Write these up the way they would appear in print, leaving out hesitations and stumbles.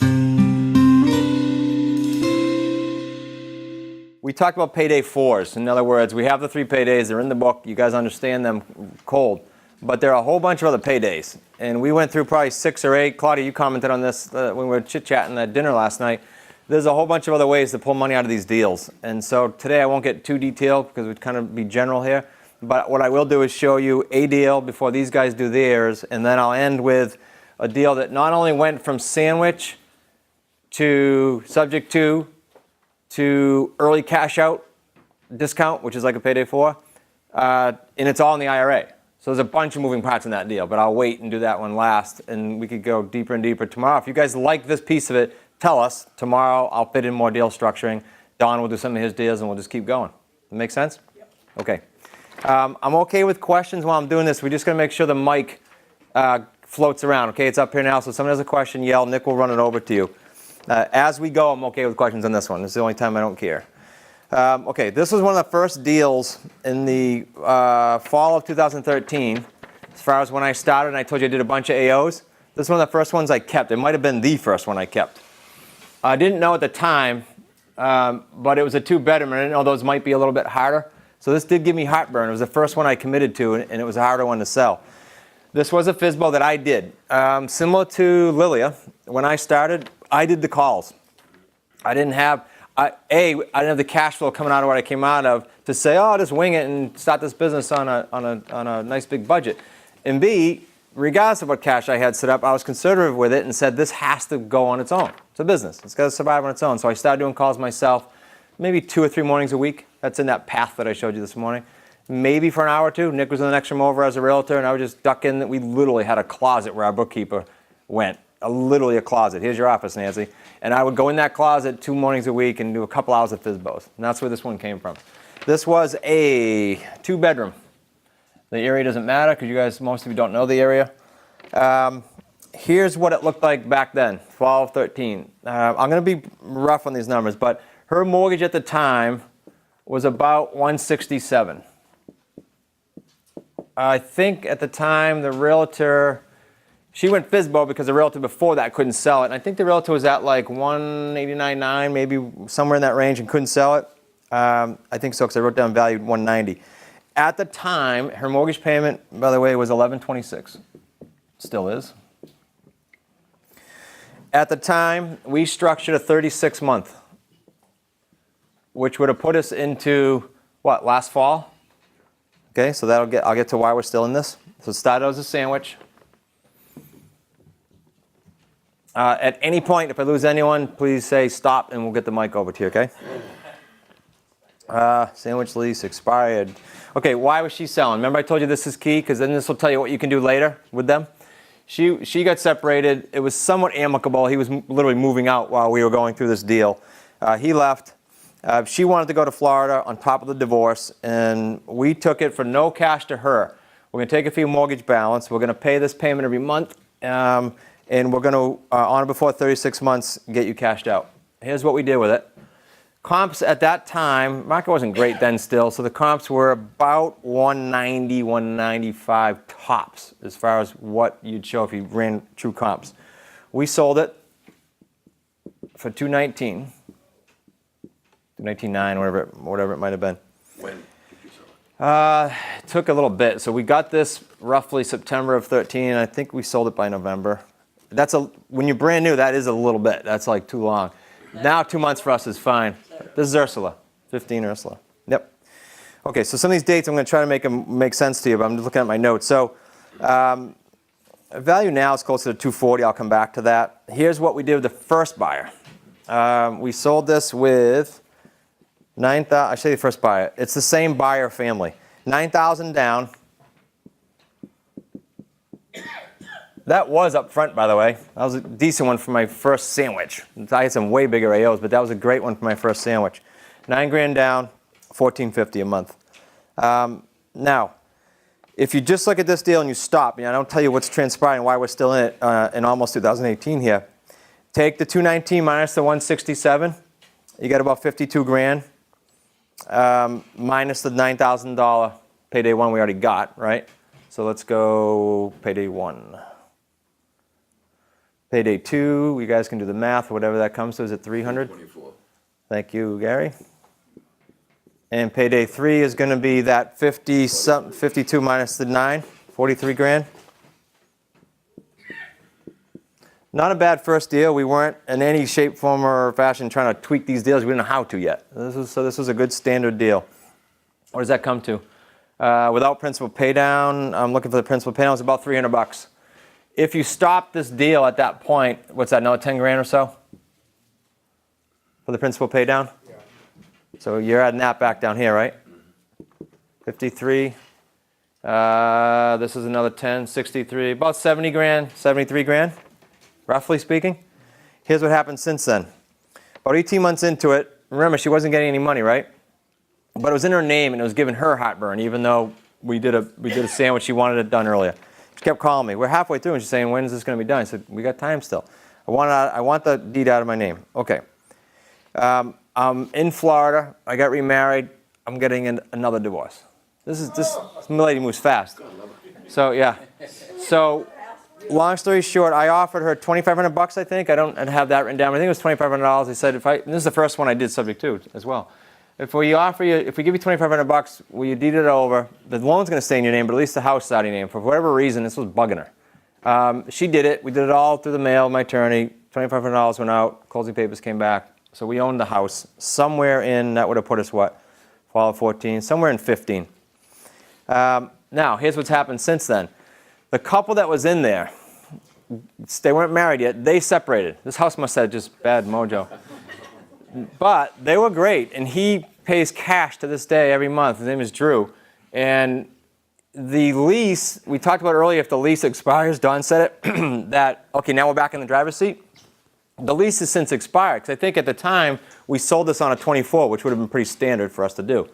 We talked about payday fours. In other words, we have the 3 paydays. They're in the book. You guys understand them cold. But there are a whole bunch of other paydays. And we went through probably 6 or 8. Claudia, you commented on this when we were chit-chatting at dinner last night. There's a whole bunch of other ways to pull money out of these deals. And so today I won't get too detailed because we'd kind of be general here. But what I will do is show you a deal before these guys do theirs. And then I'll end with a deal that not only went from sandwich to subject to early cash out discount, which is like a payday 4, and it's all in the IRA. So there's a bunch of moving parts in that deal, but I'll wait and do that one last, and we could go deeper and deeper tomorrow. If you guys like this piece of it, tell us. Tomorrow I'll fit in more deal structuring. Don will do some of his deals, and we'll just keep going. That make sense? Yep. Okay. I'm okay with questions while I'm doing this. We're just going to make sure the mic floats around. Okay, it's up here now, so if someone has a question, yell. Nick will run it over to you. As we go, I'm okay with questions on this one. This is the only time I don't care. Okay, this was one of the first deals in the fall of 2013, as far as when I started, and I told you I did a bunch of AOs. This is one of the first ones I kept. It might have been the first one I kept. I didn't know at the time, but it was a 2-bedroom, and I didn't know those might be a little bit harder. So this did give me heartburn. It was the first one I committed to, and it was a harder one to sell. This was a FSBO that I did. Similar to Lilia, when I started, I did the calls. I didn't have, I didn't have the cash flow coming out of what I came out of to say, oh, I'll just wing it and start this business on a nice big budget. And B, regardless of what cash I had set up, I was conservative with it and said this has to go on its own. It's a business. It's got to survive on its own. So I started doing calls myself, maybe 2 or 3 mornings a week. That's in that path that I showed you this morning. Maybe for an hour or two. Nick was in the next room over as a realtor, and I would just duck in. We literally had a closet where our bookkeeper went. Literally a closet. Here's your office, Nancy. And I would go in that closet 2 mornings a week and do a couple hours of FSBOs. And that's where this one came from. This was a 2-bedroom. The area doesn't matter because you guys, most of you don't know the area. Here's what it looked like back then, fall of 13. I'm going to be rough on these numbers, but her mortgage at the time was about $167. I think at the time the realtor, she went FSBO because the realtor before that couldn't sell it. And I think the realtor was at like $189.9, maybe somewhere in that range, and couldn't sell it. I think so because I wrote down value $190. At the time, her mortgage payment, by the way, was $1126. Still is. At the time, we structured a 36-month, which would have put us into, what, last fall? Okay, so I'll get to why we're still in this. So it started as a sandwich. At any point, if I lose anyone, please say stop and we'll get the mic over to you, okay? Sandwich lease expired. Okay, why was she selling? Remember I told you this is key because then this will tell you what you can do later with them. She got separated. It was somewhat amicable. He was literally moving out while we were going through this deal. He left. She wanted to go to Florida on top of the divorce, and we took it for no cash to her. We're going to take a few mortgage balance. We're going to pay this payment every month, and we're going to, on or before 36 months, get you cashed out. Here's what we did with it. Comps at that time, market wasn't great then still, so the comps were about 190, 195 tops as far as what you'd show if you ran true comps. We sold it for $219. $219.9, whatever it might have been. When did you sell it? It took a little bit. So we got this roughly September of 13. I think we sold it by November. When you're brand new, that is a little bit. That's like too long. Now 2 months for us is fine. This is Ursula, 15 Ursula. Yep. Okay, so some of these dates I'm going to try to make them make sense to you, but I'm just looking at my notes. So value now is closer to 240. I'll come back to that. Here's what we did with the first buyer. We sold this with 9,000. I'll show you the first buyer. It's the same buyer family. 9,000 down. That was up front, by the way. That was a decent one for my first sandwich. I had some way bigger AOs, but that was a great one for my first sandwich. $9,000 down, $1,450 a month. Now, if you just look at this deal and you stop, and I don't tell you what's transpiring, why we're still in it in almost 2018 here. Take the 219 minus the 167, you got about $52,000 minus the $9,000 payday one we already got, right? So let's go payday one. Payday 2, you guys can do the math, whatever that comes to. Is it 300? 24. Thank you, Gary. And payday 3 is going to be that 52 minus the 9, 43 grand. Not a bad first deal. We weren't in any shape, form, or fashion trying to tweak these deals. We didn't know how to yet. So this was a good standard deal. What does that come to? Without principal pay down, I'm looking for the principal pay down. It's about $300. If you stop this deal at that point, what's that, another 10 grand or so? For the principal pay down? Yeah. So you're adding that back down here, right? 53. This is another 10, 63, about 70 grand, 73 grand, roughly speaking. Here's what happened since then. About 18 months into it, remember she wasn't getting any money, right? But it was in her name and it was giving her heartburn, even though we did a sandwich, she wanted it done earlier. She kept calling me. We're halfway through and she's saying, when is this going to be done? I said, we got time still. I want the deed out of my name. Okay. I'm in Florida. I got remarried. I'm getting another divorce. This lady moves fast. So yeah. So long story short, I offered her $2,500. I think I don't have that written down. I think it was $2,500. I said and this is the first one I did subject to as well. If we give you $2,500, will you deed it over? The loan's going to stay in your name, but at least the house is out of your name. For whatever reason, this was bugging her. She did it. We did it all through the mail. My attorney. $2,500 went out. Closing papers came back. So we owned the house somewhere in, that would have put us what? Fall of 14, somewhere in 15. Now, here's what's happened since then. The couple that was in there, they weren't married yet. They separated. This house must have just bad mojo. But they were great, and he pays cash to this day every month. His name is Drew. And the lease, we talked about earlier, if the lease expires, Don said it, that, okay, now we're back in the driver's seat. The lease has since expired, because I think at the time we sold this on a 24, which would have been pretty standard for us to do.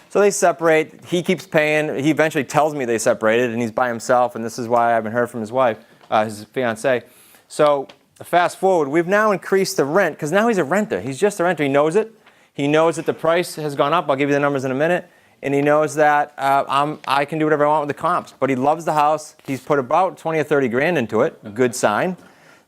So they separate. He keeps paying. He eventually tells me they separated, and he's by himself, and this is why I haven't heard from his wife, his fiancée. So fast forward, we've now increased the rent, because now he's a renter. He's just a renter. He knows it. He knows that the price has gone up. I'll give you the numbers in a minute. And he knows that I can do whatever I want with the comps. But he loves the house. He's put about 20 or 30 grand into it. Good sign.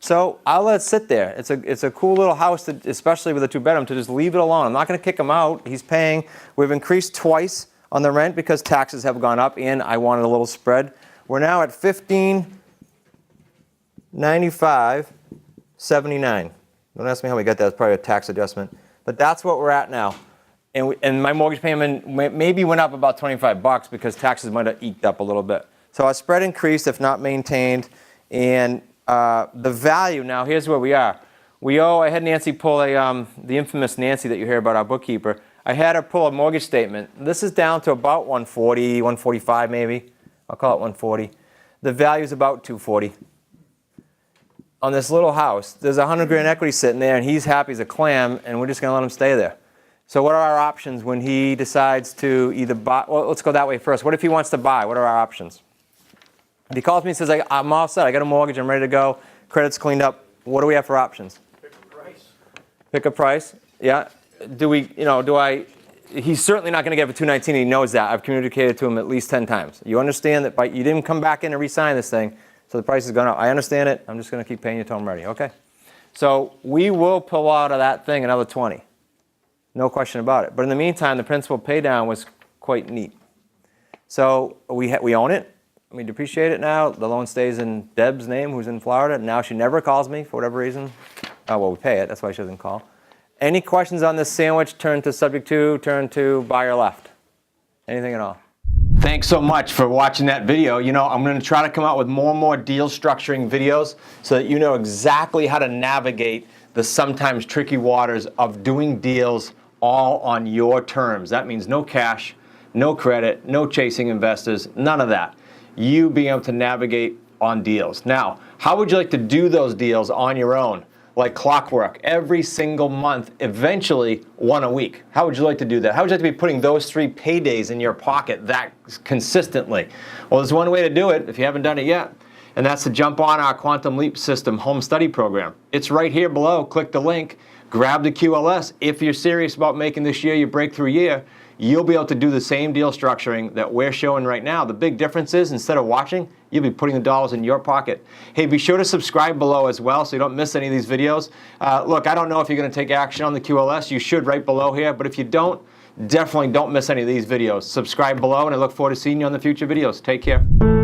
So I'll let it sit there. It's a cool little house, especially with a 2-bedroom, to just leave it alone. I'm not going to kick him out. He's paying. We've increased twice on the rent because taxes have gone up, and I wanted a little spread. We're now at $1,595.79. Don't ask me how we got that. It's probably a tax adjustment. But that's what we're at now. And my mortgage payment maybe went up about $25 because taxes might have eked up a little bit. So our spread increased, if not maintained, and the value, now here's where we are. I had Nancy pull the infamous Nancy that you hear about, our bookkeeper. I had her pull a mortgage statement. This is down to about 140, 145 maybe. I'll call it 140. The value is about 240. On this little house, there's 100 grand equity sitting there, and he's happy as a clam, and we're just going to let him stay there. So what are our options when he decides to either buy? Well, let's go that way first. What if he wants to buy? What are our options? If he calls me and says, I'm all set, I got a mortgage, I'm ready to go, credit's cleaned up, what do we have for options? Pick a price. Pick a price? Yeah. He's certainly not going to get it for $219, he knows that. I've communicated to him at least 10 times. You understand that you didn't come back in and re-sign this thing, so the price has gone up. I understand it, I'm just going to keep paying you until I'm ready, okay? So we will pull out of that thing another 20. No question about it. But in the meantime, the principal pay down was quite neat. So we own it. We depreciate it now. The loan stays in Deb's name, who's in Florida. Now she never calls me for whatever reason. We pay it. That's why she doesn't call. Any questions on this sandwich? Turn to subject to, turn to buyer left. Anything at all? Thanks so much for watching that video. I'm going to try to come out with more and more deal structuring videos so that you know exactly how to navigate the sometimes tricky waters of doing deals all on your terms. That means no cash, no credit, no chasing investors, none of that. You being able to navigate on deals. Now, how would you like to do those deals on your own? Like clockwork, every single month, eventually one a week. How would you like to do that? How would you like to be putting those 3 paydays in your pocket that consistently? Well, there's one way to do it if you haven't done it yet, and that's to jump on our Quantum Leap System home study program. It's right here below. Click the link, grab the QLS. If you're serious about making this year your breakthrough year, you'll be able to do the same deal structuring that we're showing right now. The big difference is, instead of watching, you'll be putting the dollars in your pocket. Hey, be sure to subscribe below as well so you don't miss any of these videos. Look, I don't know if you're going to take action on the QLS. You should right below here, but if you don't, definitely don't miss any of these videos. Subscribe below, and I look forward to seeing you on the future videos. Take care.